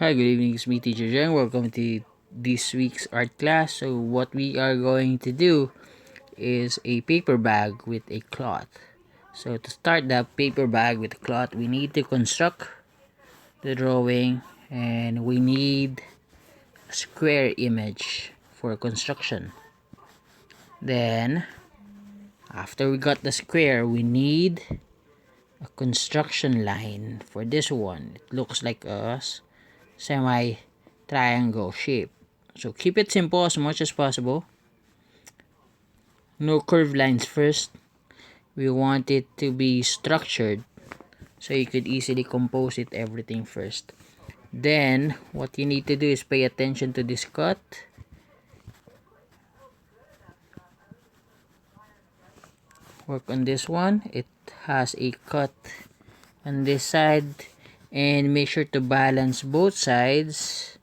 Hi, good evening. It's me, Teacher Jen. Welcome to this week's art class. So, what we are going to do is a paper bag with a cloth. So, to start the paper bag with a cloth, we need to construct the drawing and we need a square image for construction. Then, after we got the square, we need a construction line for this one. It looks like a semi triangle shape. So keep it simple as much as possible. No curved lines first. We want it to be structured so you could easily compose it everything first. Then what you need to do is pay attention to this cut. Work on this one. It has a cut on this side and make sure to balance both sides.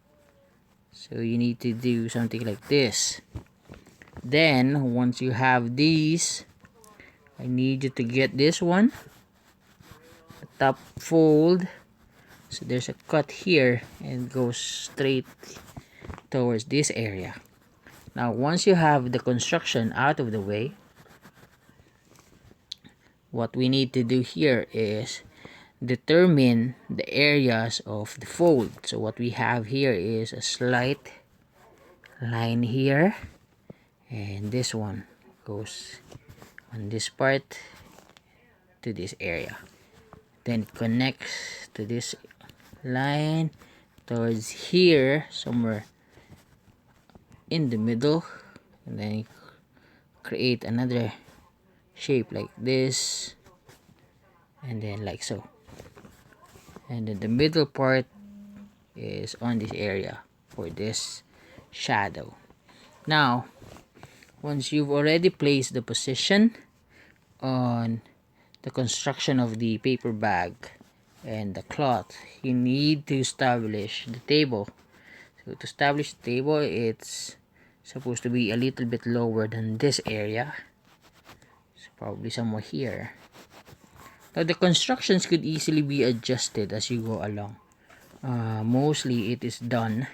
So you need to do something like this. Then once you have these, I need you to get this one, the top fold. So there's a cut here and it goes straight towards this area. Now once you have the construction out of the way, what we need to do here is determine the areas of the fold. So what we have here is a slight line here, and this one goes on this part to this area, then it connects to this line towards here somewhere in the middle, and then create another shape like this, and then like so, and then the middle part is on this area for this shadow. Now once you've already placed the position on the construction of the paper bag and the cloth, you need to establish the table. So to establish the table, it's supposed to be a little bit lower than this area, so probably somewhere here. Now the constructions could easily be adjusted as you go along. Mostly it is done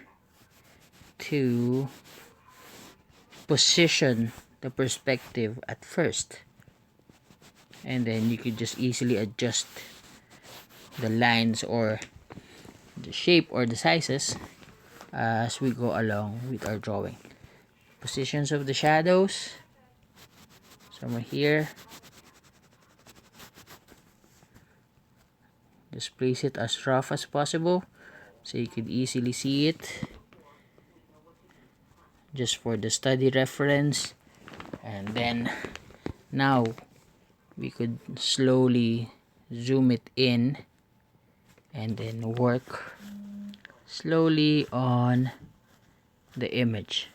to position the perspective at first, and then you could just easily adjust the lines or the shape or the sizes as we go along with our drawing. Positions of the shadows, somewhere here, just place it as rough as possible so you could easily see it, just for the study reference. And then now we could slowly zoom it in and then work slowly on the image.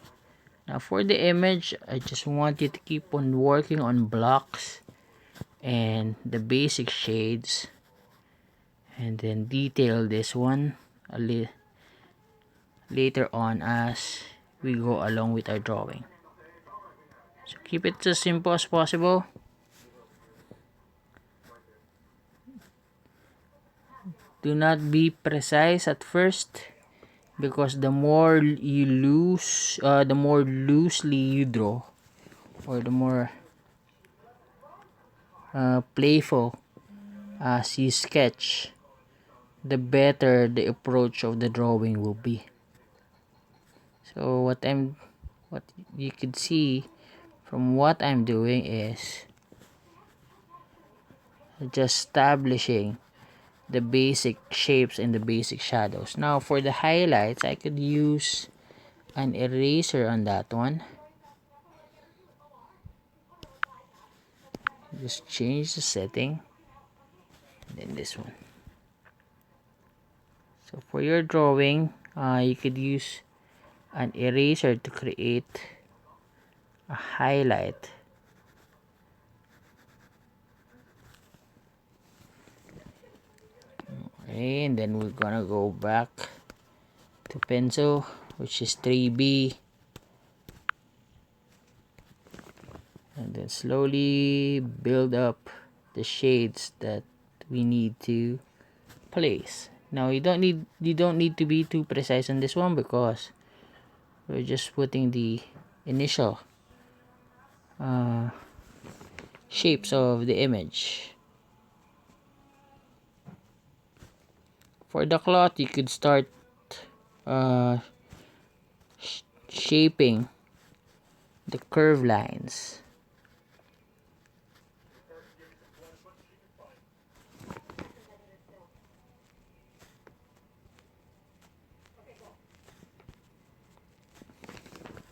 Now for the image, I just want you to keep on working on blocks and the basic shades, and then detail this one a later on as we go along with our drawing. So keep it as simple as possible. Do not be precise at first, because the more you the more loosely you draw, or the more playful as you sketch, the better the approach of the drawing will be. So what you could see from what I'm doing is just establishing the basic shapes and the basic shadows. Now for the highlights, I could use an eraser on that one. Just change the setting, and then this one. So for your drawing, you could use an eraser to create a highlight. Okay, and then we're gonna go back to pencil, which is 3B, and then slowly build up the shades that we need to place. Now you don't need to be too precise on this one because we're just putting the initial uh, shapes of the image. For the cloth, you could start uh, shaping the curve lines.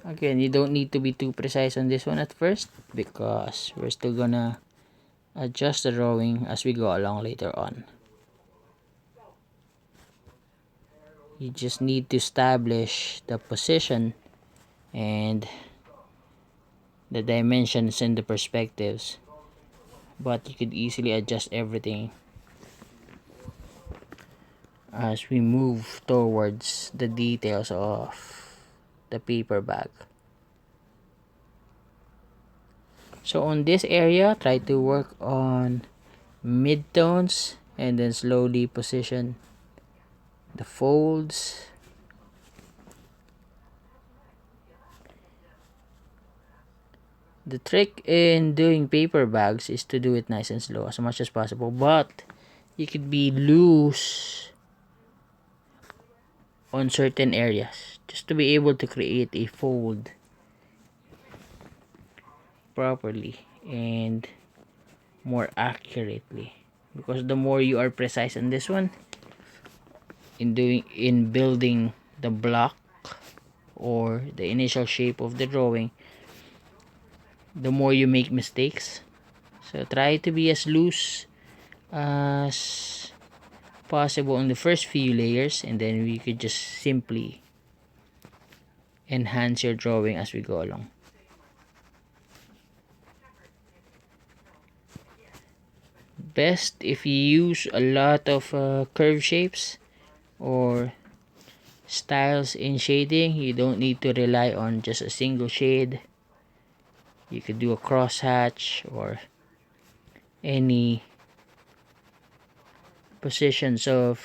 Again, you don't need to be too precise on this one at first because we're still gonna adjust the drawing as we go along later on. You just need to establish the position and the dimensions and the perspectives, but you could easily adjust everything as we move towards the details of the paperback. So on this area, try to work on midtones and then slowly position the folds. The trick in doing paper bags is to do it nice and slow as much as possible, but you could be loose on certain areas just to be able to create a fold properly and more accurately, because the more you are precise in this one in building the block or the initial shape of the drawing, the more you make mistakes. So try to be as loose as possible on the first few layers, and then we could just simply enhance your drawing as we go along. Best if you use a lot of curve shapes or styles in shading. You don't need to rely on just a single shade. You could do a crosshatch or any positions of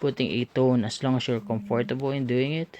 putting a tone as long as you're comfortable in doing it.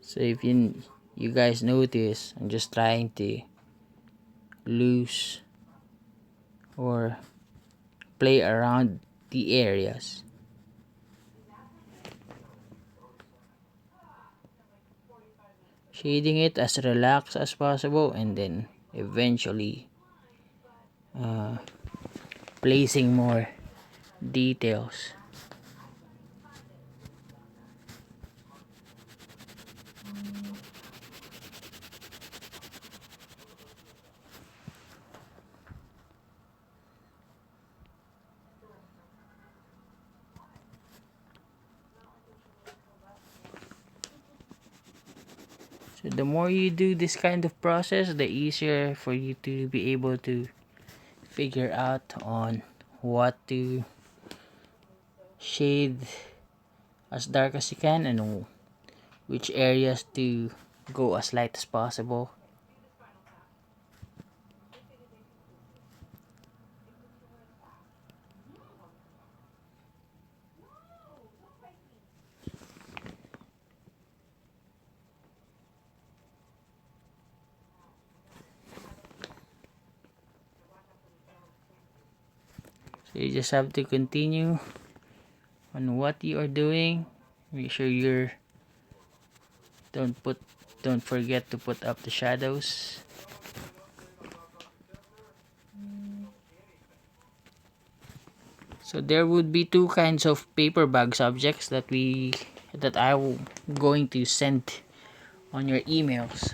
So if you guys notice, I'm just trying to loose or play around the areas. Shading it as relaxed as possible, and then eventually uh, placing more details. So the more you do this kind of process, the easier for you to be able to figure out on what to shade as dark as you can and which areas to go as light as possible. So you just have to continue on what you are doing. Make sure you don't put don't forget to put up the shadows. So there would be two kinds of paper bag subjects that I'm going to send on your emails.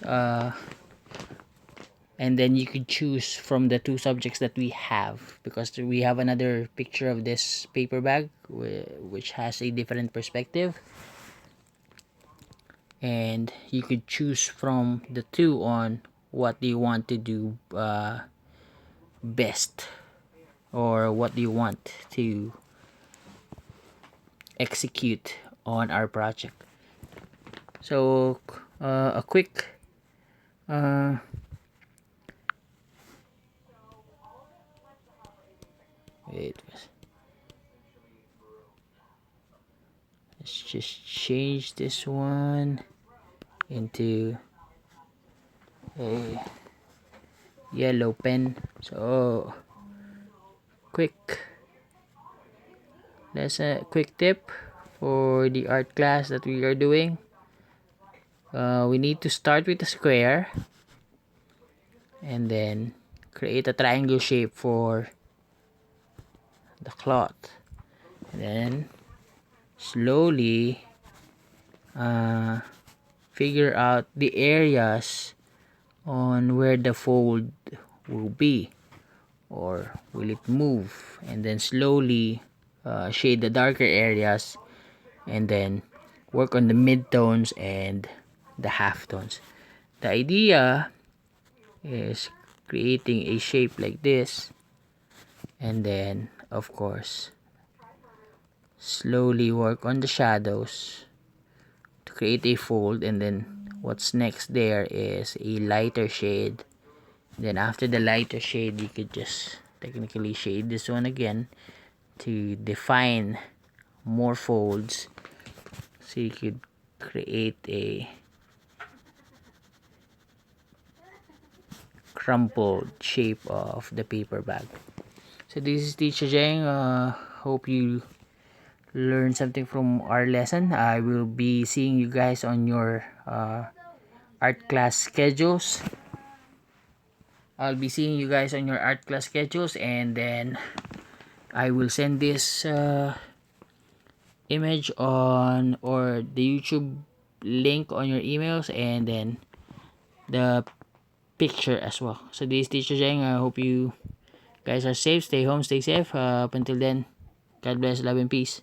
And then you could choose from the two subjects that we have, because we have another picture of this paper bag which has a different perspective, and you could choose from the two on what you want to do best, or what do you want to execute on our project. So a quick wait, let's just change this one into a yellow pen. So that's a quick tip for the art class that we are doing. We need to start with a square and then create a triangle shape for the cloth, and then slowly figure out the areas on where the fold will be, or will it move, and then slowly shade the darker areas, and then work on the midtones and the halftones. The idea is creating a shape like this, and then of course slowly work on the shadows to create a fold, and then what's next there is a lighter shade. Then after the lighter shade, you could just technically shade this one again to define more folds, so you could create a crumpled shape of the paper bag. So this is Teacher Jeng. Hope you learned something from our lesson. I will be seeing you guys on your art class schedules. I'll be seeing you guys on your art class schedules, and then I will send this image on, or the YouTube link on your emails, and then the picture as well. So this is Teacher Jeng. I hope you guys are safe. Stay home, stay safe. Up until then, God bless, love, and peace.